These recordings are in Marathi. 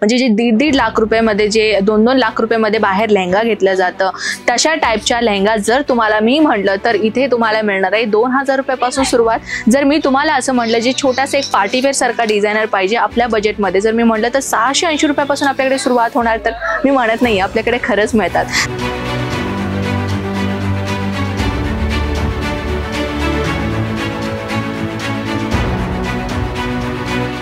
म्हणजे जे 1.5 लाख रुपयामध्ये जे 2-2 लाख रुपयामध्ये बाहेर लेहंगा घेतलं जातं तशा टाईपच्या लेहंगा जर तुम्हाला मी म्हटलं तर इथे तुम्हाला मिळणार आहे 2000 रुपयापासून सुरुवात। जर मी तुम्हाला असं म्हटलं जे छोटासा एक पार्टीवेअर सारखा डिझायनर पाहिजे आपल्या बजेटमध्ये जर मी म्हटलं तर 680 रुपयापासून आपल्याकडे सुरुवात होणार। तर मी म्हणत नाही आपल्याकडे खरंच मिळतात।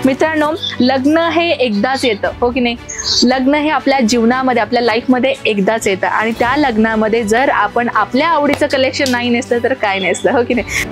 मित्रांनो, लग्न हे एकदाच येतं, हो की नाही? लग्न हे आपल्या जीवनामध्ये आपल्या लाईफमध्ये एकदाच येतं आणि त्या लग्नामध्ये जर आपण आपल्या आवडीचं कलेक्शन नाही नेसलं तर काय नेसलं, हो की नाही?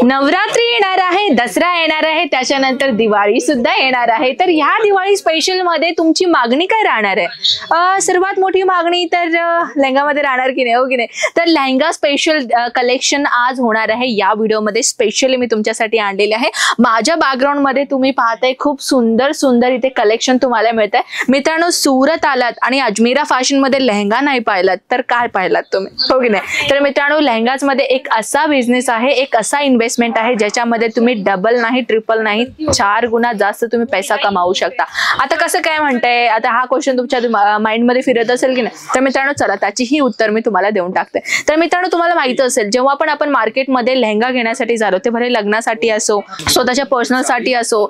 नवरात्री येणार आहे, दसरा येणार आहे, त्याच्यानंतर दिवाळी सुद्धा येणार आहे। तर ह्या दिवाळी स्पेशल मध्ये तुमची मागणी काय राहणार आहे? सर्वात मोठी मागणी तर लेहंगामध्ये राहणार की नाही, हो की नाही? तर लेहंगा स्पेशल कलेक्शन आज होणार आहे या व्हिडिओमध्ये स्पेशली मी तुमच्यासाठी आणलेले आहे। माझ्या बॅकग्राऊंड मध्ये तुम्ही पाहताय खूप सुंदर सुंदर इथे कलेक्शन तुम्हाला मिळत आहे। मित्रांनो, सुरत आलात आणि अजमेरा फॅशन मध्ये लेहंगा नाही पाहिलात तर काय पाहिलात तुम्ही, हो की नाही? तर मित्रांनो, लेहंगाज मध्ये एक असा बिझनेस आहे, एक असा इन्व्हेस्टमेंट आहे ज्याच्यामध्ये तुम्ही डबल नाही, ट्रिपल नाही, 4 गुणा जास्त तुम्ही पैसा कमावू शकता। आता कसं काय म्हणताय? आता हा क्वेश्चन तुमच्या माइंड मध्ये फिरत असेल की नाही? तर मित्रांनो, चला त्याची ही उत्तर मी तुम्हाला देऊन टाकते। तर मित्रांनो, तुम्हाला माहित असेल जेव्हा पण आपण मार्केटमध्ये लेहंगा घेण्यासाठी जातो ते भले लग्नासाठी असो, स्वतःच्या पर्सनल साठी असो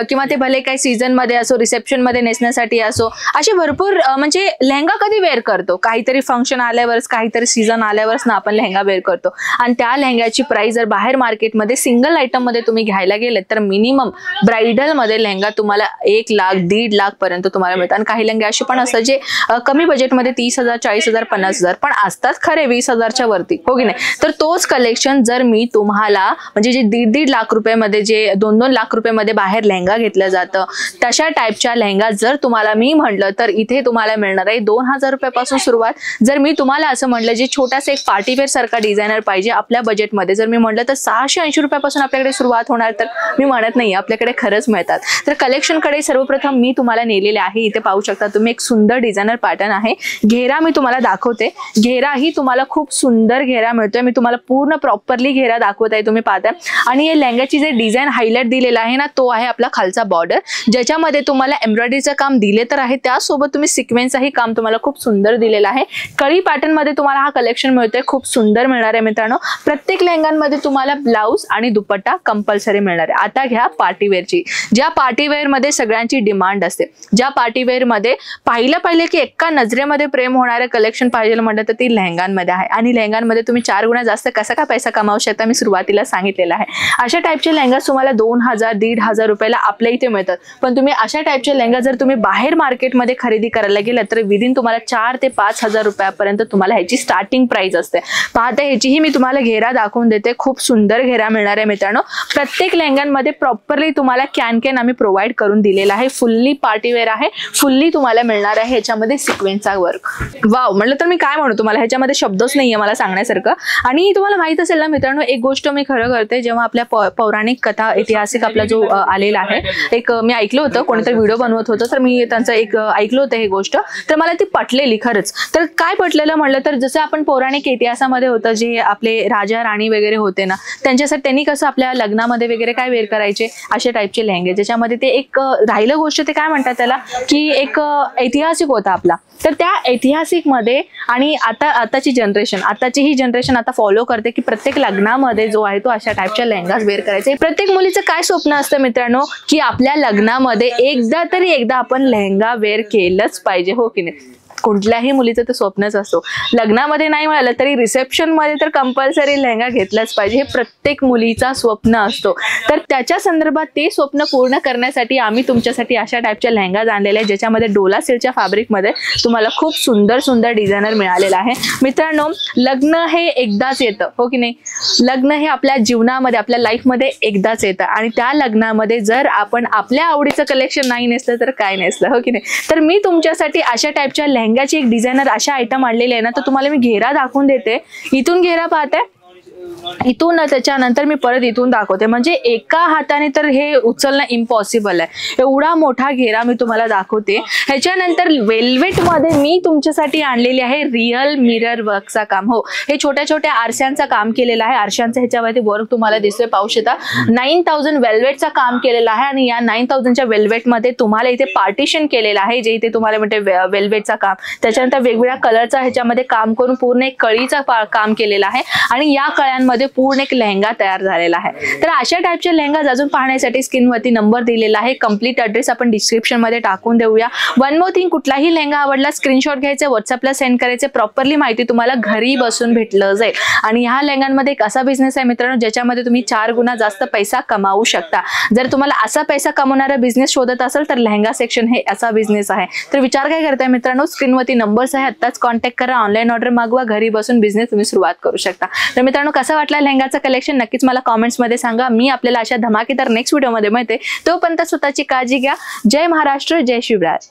किंवा ते भले काही सीझन मध्ये असो, रिसेप्शन मध्ये नेसण्यासाठी असो, असे भरपूर म्हणजे लेहंगा कधी वेअर करतो? काहीतरी फंक्शन आल्यावरच, काहीतरी सीझन आल्यावरच ना आपण लेहंगा वेअर करतो। आणि त्या लेहंग्याची प्राइस जर बाहेर मार्केटमध्ये सिंगल आयटम मध्ये तुम्ही घ्यायला गेले तर मिनिमम ब्राइडल मध्ये लेहंगा तुम्हाला 1 लाख 1.5 लाख पर्यंत तुम्हाला मिळतात। आणि काही लेहंगे असे पण असतात जे कमी बजेटमध्ये 30,000 40,000 50,000 पण असतात खरे 20,000च्या वरती, हो की नाही? तर तोच कलेक्शन जर मी तुम्हाला म्हणजे जे 1.5 लाख रुपयामध्ये जे 2-2 लाख रुपयामध्ये बाहेर लेहंगा घेतलं जातं तशा टाईपच्या लेहंगा जर तुम्हाला मी म्हटलं तर इथे तुम्हाला मिळणार आहे 2000 रुपयापासून सुरुवात। जर मी तुम्हाला असं म्हटलं जे छोटासा एक पार्टीवेअर सारखा डिझायनर पाहिजे आपल्या बजेटमध्ये जर मी म्हटलं तर 680 रुपयापासून आपल्याकडे सुरुवात होणार। तर मी म्हणत नाही आपल्याकडे खरंच मिळतात। तर कलेक्शन कडे सर्वप्रथम मी तुम्हाला नेलेले आहे। इथे पाहू शकता तुम्ही एक सुंदर डिझायनर पॅटर्न आहे। घेरा मी तुम्हाला दाखवते, घेरा ही तुम्हाला खूप सुंदर घेरा मिळतोय। मी तुम्हाला पूर्ण प्रॉपरली घेरा दाखवत आहे, तुम्ही पाहताय। आणि या लेहंग्याची जे डिझाईन हायलाइट दिलेला आहे ना तो आहे आपला खालचा बॉर्डर, ज्याच्यामध्ये तुम्हाला एम्ब्रॉयडरीचं काम दिले तर आहे, त्यासोबत तुम्ही सिक्वेन्सही काम तुम्हाला खूप सुंदर दिलेलं आहे। कळी पॅटर्न मध्ये तुम्हाला हा कलेक्शन मिळतोय, खूप सुंदर मिळणार आहे मित्रांनो। प्रत्येक लेहंगांमध्ये तुम्हाला ब्लाउज आणि दुपट्टा कंपल्सरी मिळणार आहे। आता घ्या पार्टीवेअरची, ज्या पार्टीवेअर मध्ये सगळ्यांची डिमांड असते, ज्या पार्टीवेअर मध्ये पाहिलं की एका नजरेमध्ये प्रेम होणारे कलेक्शन पाहिजे म्हटलं तर ती लेहंगांमध्ये आहे। आणि लेहंगांमध्ये तुम्ही 4 गुणा जास्त कसा का पैसा कमावू शकता मी सुरुवातीला सांगितलेलं आहे। अशा टाईपचे लेहंगा तुम्हाला 2000 1,500 रुपयाला आपल्या इथे मिळतात। पण तुम्ही अशा टाईपचे लेहंगा जर तुम्ही बाहेर मार्केटमध्ये खरेदी करायला गेला तर विदिन तुम्हाला 4 ते 5,000 रुपयापर्यंत तुम्हाला ह्याची स्टार्टिंग प्राइस असते। पाहता ह्याचीही मी तुम्हाला घेरा दाखवून देते, खूप सुंदर घेरा मिळणार आहे मित्रांनो। प्रत्येक लेहंग्यांमध्ये प्रॉपरली तुम्हाला कॅन आम्ही प्रोव्हाइड करून दिलेला आहे। फुल्ली पार्टीवेअर आहे, फुल्ली तुम्हाला मिळणार आहे ह्याच्यामध्ये सिक्वेन्सचा वर्क। वाव, म्हटलं तर मी काय म्हणू तुम्हाला, ह्याच्यामध्ये शब्दच नाहीये मला सांगण्यासारखं। आणि तुम्हाला माहित असेल ना मित्रांनो, एक गोष्ट मी खरं करते, जेव्हा आपल्या पौराणिक कथा ऐतिहासिक आपला जो आलेला आहे, एक मी ऐकलं होतं कोणीतरी व्हिडिओ बनवत होतं तर मी त्यांचं एक ऐकलं होतं हे गोष्ट, तर मला ती पटलेली खरंच। तर काय पटलेलं म्हटलं तर जसं आपण पौराणिक इतिहासामध्ये होतं जे आपले राजा राणी वगैरे होते ना, त्यांच्यासाठी त्यांनी कसं आपल्या लग्नामध्ये वगैरे काय वेअर करायचे अशा टाईपचे लेहंगे, ज्याच्यामध्ये ते एक राहिलं गोष्ट ते काय म्हणतात त्याला की एक ऐतिहासिक होता आपला। तर त्या ऐतिहासिक मध्ये आणि आताची ही जनरेशन आता फॉलो करते की प्रत्येक लग्नामध्ये जो आहे तो अशा टाईपच्या लेहंगास वेअर करायचे। प्रत्येक मुलीचं काय स्वप्न असतं मित्रांनो की आपल्या लग्नामध्ये एकदा आपण लेहंगा वेअर केलंच पाहिजे, हो की नाही? कुठल्याही मुलीचं ते स्वप्नच असतो। लग्नामध्ये नाही मिळालं तरी रिसेप्शन मध्ये तर कंपल्सरी लेहंगा घेतलाच पाहिजे, हे प्रत्येक मुलीचा स्वप्न असतो। तर त्याच्या संदर्भात ते स्वप्न पूर्ण करण्यासाठी आम्ही तुमच्यासाठी अशा टाईपच्या लेहंगा आणलेल्या आहेत, ज्याच्यामध्ये डोला सिल्कच्या फॅब्रिक मध्ये तुम्हाला खूप सुंदर सुंदर डिझायनर मिळालेला आहे। मित्रांनो, लग्न हे एकदाच येतं, हो की नाही? लग्न हे आपल्या जीवनामध्ये आपल्या लाईफमध्ये एकदाच येतं आणि त्या लग्नामध्ये जर आपण आपल्या आवडीचं कलेक्शन नाही नेसलं तर काय नेसलं, हो की नाही? तर मी तुमच्यासाठी अशा टाईपच्या लेहंग्याची एक डिझायनर अशा आयटम आणलेले आहे ना, तर तुम्हाला मी घेरा दाखवून देते। इथून घेरा पाहताय, इथून त्याच्यानंतर मी परत इथून दाखवते, म्हणजे एका हाताने तर हे उचलणं इम्पॉसिबल आहे, एवढा मोठा घेरा मी तुम्हाला दाखवते. ह्याच्यानंतर वेल्वेट मध्ये मी तुमच्यासाठी आणलेली आहे रिअल मिरर वर्कचा काम. हो, हे छोट्या छोट्या आरशांचं काम केलेलं आहे. आरशांचं ह्याच्यावरती वर्क तुम्हाला दिसतोय, पाहू शकता. 9000 वेल्वेटचा काम केलेलं आहे आणि या 9000च्या वेल्वेट मध्ये तुम्हाला इथे पार्टिशन केलेलं आहे, जे इथे तुम्हाला म्हणते वेल्वेटचा काम. त्याच्यानंतर वेगवेगळ्या कलरचा ह्याच्यामध्ये काम करून पूर्ण एक कळीचा काम केलेला आहे आणि या कळ्यांमध्ये पूर्ण एक लेहंगा तयार झालेला आहे. तर अशा टाईपचे लेहंगा अजून पाहण्यासाठी स्क्रीनवरती नंबर दिलेला आहे. कंप्लीट ॲड्रेस आपण डिस्क्रिप्शन मध्ये टाकून देऊया. वन मोर थिंग, कुठलाही लेहंगा आवडला स्क्रीनशॉट घ्यायचे, व्हॉट्सअपला सेंड करायचे. प्रॉपरली माहिती तुम्हाला घरी बसून भेटलं जाईल. आणि ह्या लेहंगांमध्ये एक असा बिझनेस आहे मित्रांनो, ज्याच्यामध्ये तुम्ही 4 गुणा जास्त पैसा कमावू शकता. जर तुम्हाला असा पैसा कमवणारा बिझनेस शोधत असेल तर लेहंगा सेक्शन हे असा बिझनेस आहे. तर विचार काय करताय मित्रांनो, स्क्रीनवरती नंबर्स आहे, आत्ताच कॉन्टॅक्ट करा, ऑनलाईन ऑर्डर मागवा, घरी बसून बिझनेस तुम्ही सुरुवात करू शकता. तर मित्रांनो, कसा वाटला लेहंगाचं कलेक्शन नक्कीच मला कॉमेंट्स मध्ये सांगा. मी आपल्याला अशा धमाकेदार नेक्स्ट व्हिडिओ मध्ये मिळते. तोपर्यंत स्वतःची काळजी घ्या. जय महाराष्ट्र, जय शिवराज.